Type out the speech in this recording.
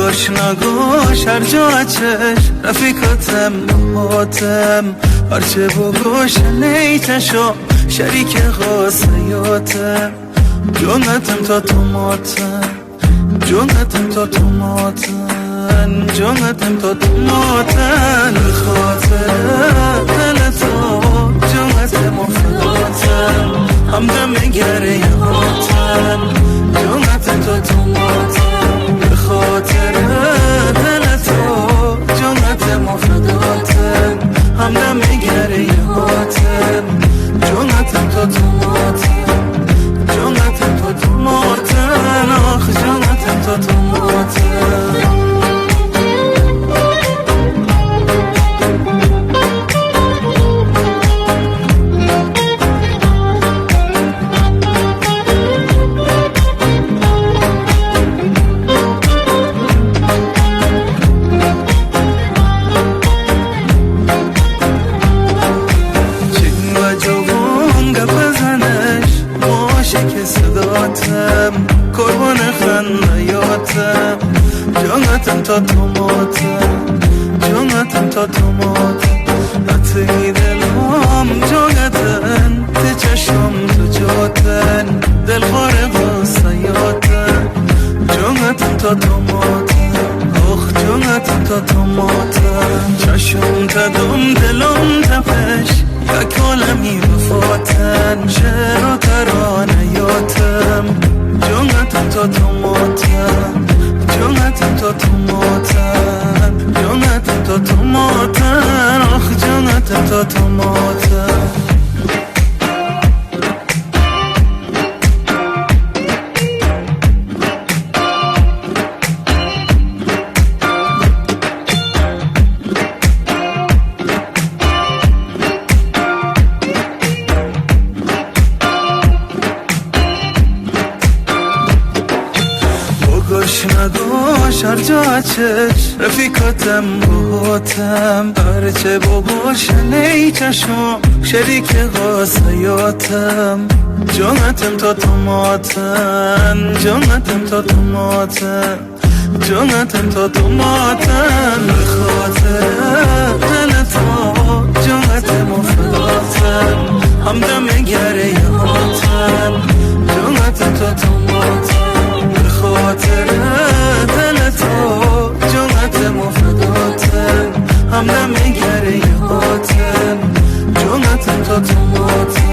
بگاش نگاش هر جا چش رفیقاتم باهاتم هرچه بگاش نیتشو شریک قاسیاتم جونتم تا توماتم جونتم تا توماتن جونتم تا توماتن بخاطر دل تو جونتم افتادم همدم گره یهاتن جونتم تا توماتن بخاطر دل تو جونتم افتادم همدم گره یهاتن جونتم تا توماتن جونتم تا توماتن آخ جونتم تا توماتن قربان خندیاتم جانتم تا توماتم جانتم تا توماتم حتی دلم جانتن تی چشم تو جاتن دل خارق و سیاتن جانتم تا توماتم آخ جانتم تا توماتم چشم تدم دلم تپش یک عالمی وفاتن شعر و ترانیاتم جونتم تا توماتم جونتم تا توماتم جونتم تا توماتم آخ جونتم تا توماتم نگاش هر جا چش رفیقاتم باهاتم هرچه بگاش نیچشم شریک قاسیاتم جونتم تا توماتن جونتم تا توماتن جونتم تا توماتن بخاطر دل تو جونتم افتادم همدم گره یهاتم جونتم تا توماتن خاطر دل تو جونتم افتادم همدم گره یهاتم جونتم تا توماتم